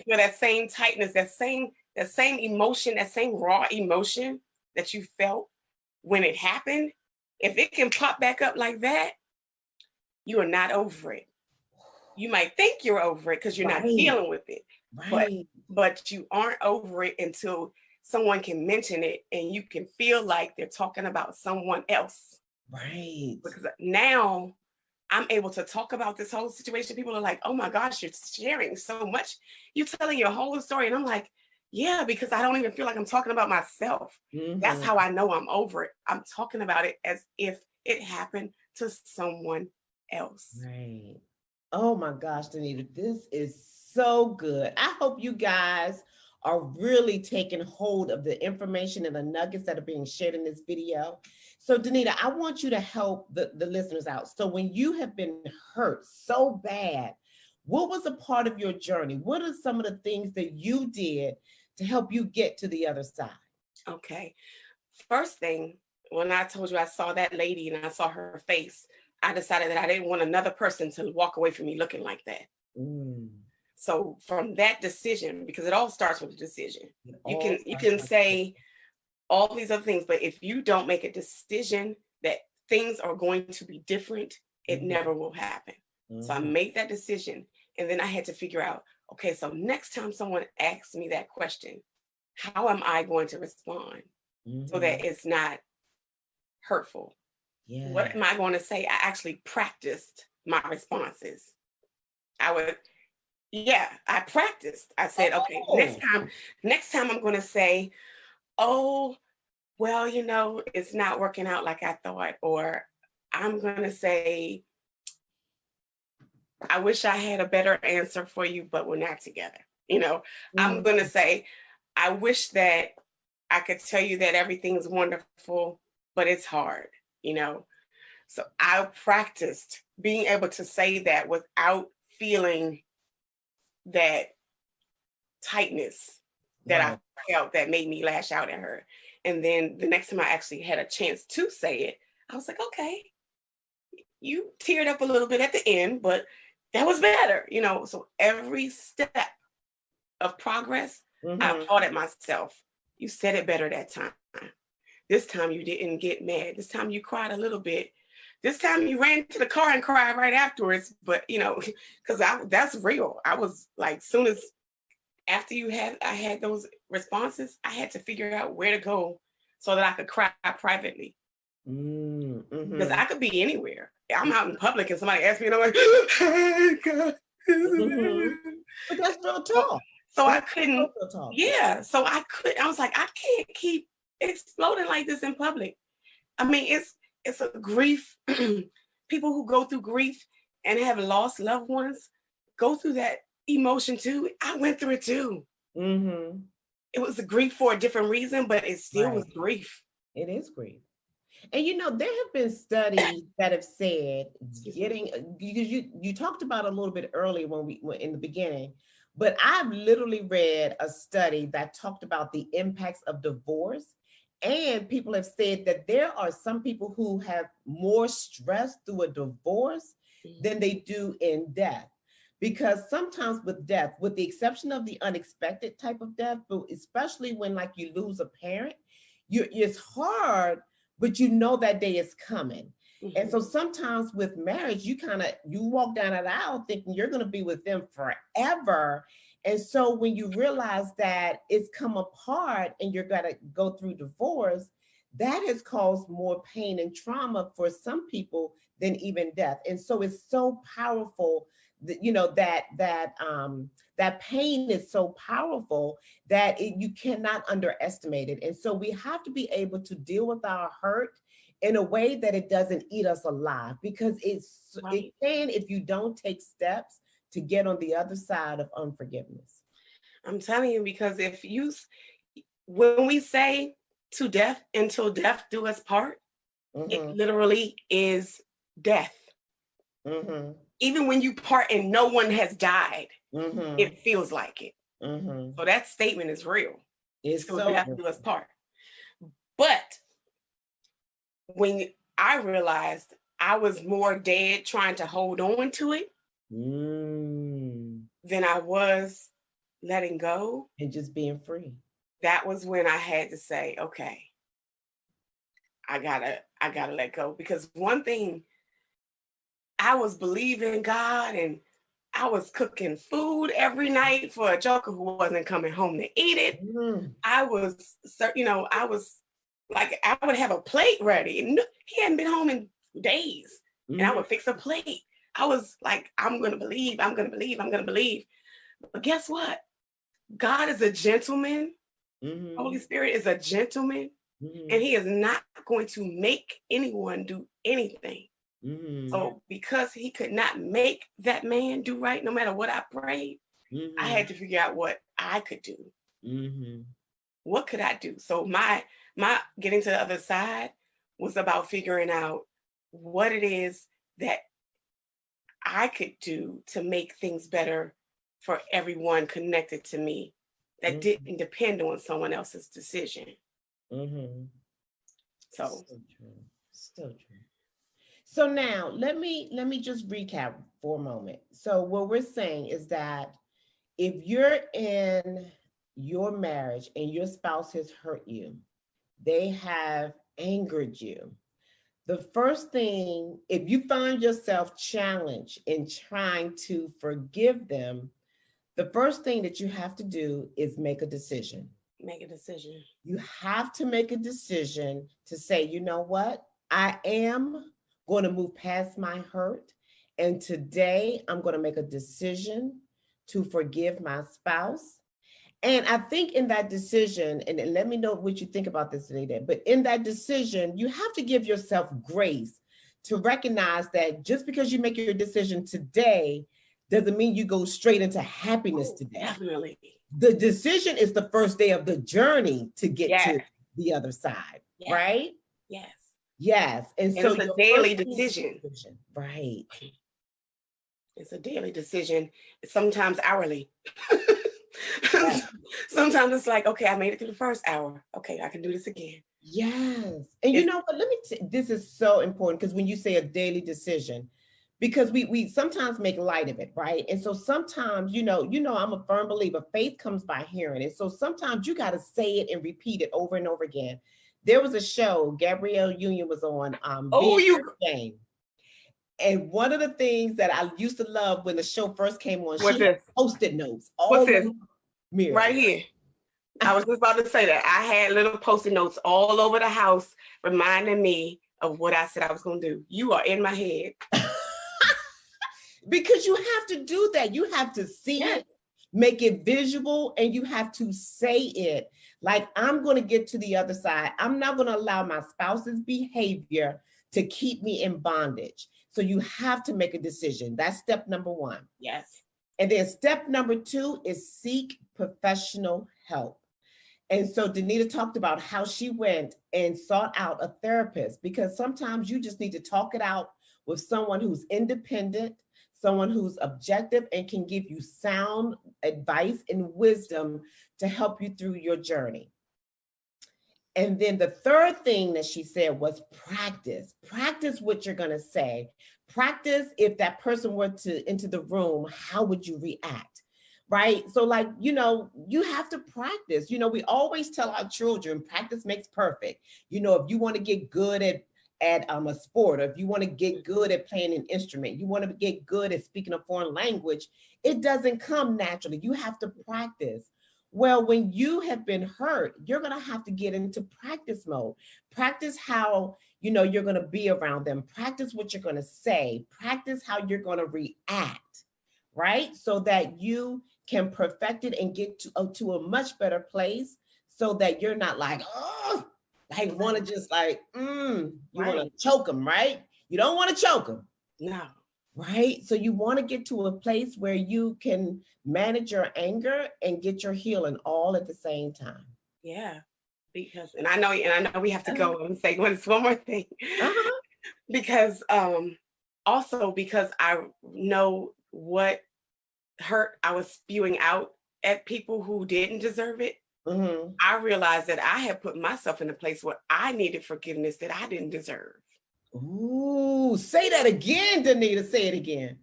feel that same tightness, that same emotion, that same raw emotion that you felt when it happened, if it can pop back up like that, you are not over it. You might think you're over it because you're not dealing with it, but you aren't over it until someone can mention it and you can feel like they're talking about someone else. Right. Because now I'm able to talk about this whole situation. People are like, oh my gosh, you're sharing so much. You're telling your whole story. And I'm like, yeah, because I don't even feel like I'm talking about myself. That's how I know I'm over it. I'm talking about it as if it happened to someone else. Right. Oh my gosh, Danita, this is so good. I hope you guys are really taking hold of the information and the nuggets that are being shared in this video. So Danita, I want you to help the listeners out. So when you have been hurt so bad, what was a part of your journey? What are some of the things that you did to help you get to the other side? Okay. First thing, when I told you I saw that lady and I saw her face, I decided that I didn't want another person to walk away from me looking like that. So from that decision, because it all starts with a decision, you can say all these other things, but if you don't make a decision that things are going to be different, it never will happen. So I made that decision, and then I had to figure out, okay, so next time someone asks me that question, how am I going to respond so that it's not hurtful? What am I going to say? I actually practiced my responses. I practiced. I said, okay, next time I'm going to say, oh, well, it's not working out like I thought. Or I'm going to say, I wish I had a better answer for you, but we're not together. I'm going to say, I wish that I could tell you that everything's wonderful, but it's hard, So I practiced being able to say that without feeling that tightness that I felt that made me lash out at her. And then the next time I actually had a chance to say it, I was like, okay, you teared up a little bit at the end, but that was better, So every step of progress, I applauded myself. You said it better that time. This time you didn't get mad. This time you cried a little bit. This time you ran to the car and cried right afterwards. But, because that's real. I was like, soon as after I had those responses, I had to figure out where to go so that I could cry privately. Because I could be anywhere. I'm out in public and somebody asks me and I'm like, hey, God. But that's real talk. So I couldn't. Yeah. So I was like, I can't keep exploding like this in public. I mean, it's a grief. People who go through grief and have lost loved ones go through that emotion too. I went through it too. It was a grief for a different reason, but it still was grief. It is grief. And there have been studies that have said you talked about a little bit earlier when we went in the beginning, but I've literally read a study that talked about the impacts of divorce. And people have said that there are some people who have more stress through a divorce than they do in death. Because sometimes with death, with the exception of the unexpected type of death, but especially when like you lose a parent, it's hard, but that day is coming. And so sometimes with marriage, you walk down an aisle thinking you're going to be with them forever. And so when you realize that it's come apart and you're going to go through divorce, that has caused more pain and trauma for some people than even death. And so it's so powerful that, that pain is so powerful that you cannot underestimate it. And so we have to be able to deal with our hurt in a way that it doesn't eat us alive, because it can if you don't take steps to get on the other side of unforgiveness. I'm telling you, because when we say to death, until death do us part, it literally is death. Even when you part and no one has died, it feels like it. So that statement is real. It's so death do us part. But when I realized I was more dead trying to hold on to it than I was letting go and just being free. That was when I had to say, okay, I gotta let go. Because one thing, I was believing God and I was cooking food every night for a joker who wasn't coming home to eat it. Mm. I was, I was like, I would have a plate ready. And he hadn't been home in days. And I would fix a plate. I was like, I'm going to believe, I'm going to believe, I'm going to believe. But guess what? God is a gentleman. Holy Spirit is a gentleman. And he is not going to make anyone do anything. So because he could not make that man do right, no matter what I prayed, I had to figure out what I could do. What could I do? So my getting to the other side was about figuring out what it is that I could do to make things better for everyone connected to me that didn't depend on someone else's decision. So true. Still true. So now let me just recap for a moment. So what we're saying is that if you're in your marriage and your spouse has hurt you, they have angered you, the first thing, if you find yourself challenged in trying to forgive them, the first thing that you have to do is make a decision. Make a decision. You have to make a decision to say, you know what? I am going to move past my hurt. And today I'm going to make a decision to forgive my spouse. And I think in that decision, and let me know what you think about this today, but in that decision, you have to give yourself grace to recognize that just because you make your decision today doesn't mean you go straight into happiness today. Definitely. The decision is the first day of the journey to get to the other side, right? Yes. Yes. And so it's a daily decision. Right. It's a daily decision, sometimes hourly. Sometimes it's like, okay, I made it through the first hour. Okay, I can do this again. Yes. And you know what, this is so important, because when you say a daily decision, because we sometimes make light of it, right? And so sometimes, I'm a firm believer, faith comes by hearing. And so sometimes you got to say it and repeat it over and over again. There was a show Gabrielle Union was on, Game. And one of the things that I used to love when the show first came on, she had Post-it notes. What's this? Right here. I was just about to say that. I had little Post-it notes all over the house reminding me of what I said I was going to do. You are in my head. Because you have to do that. You have to see it, make it visual, and you have to say it. Like, I'm going to get to the other side. I'm not going to allow my spouse's behavior to keep me in bondage. So you have to make a decision. That's step number one. Yes. And then step number two is seek professional help. And so Danita talked about how she went and sought out a therapist, because sometimes you just need to talk it out with someone who's independent, someone who's objective and can give you sound advice and wisdom to help you through your journey. And then the third thing that she said was practice. Practice what you're going to say. Practice if that person were to enter the room, how would you react? Right? So like, you have to practice. We always tell our children, practice makes perfect. If you want to get good at a sport, or if you want to get good at playing an instrument, you want to get good at speaking a foreign language, it doesn't come naturally. You have to practice. Well, when you have been hurt, you're going to have to get into practice mode. Practice how, you're going to be around them. Practice what you're going to say. Practice how you're going to react, right? So that you can perfect it and get to a much better place, so that you're not like, oh, like want to just like, you want to choke them, right? You don't want to choke them. No. Right? So you want to get to a place where you can manage your anger and get your healing all at the same time. Yeah. Because, and I know we have to go and say one more thing. Because also because I know what hurt I was spewing out at people who didn't deserve it. I realized that I had put myself in a place where I needed forgiveness that I didn't deserve. Ooh, say that again, Danita. Say it again.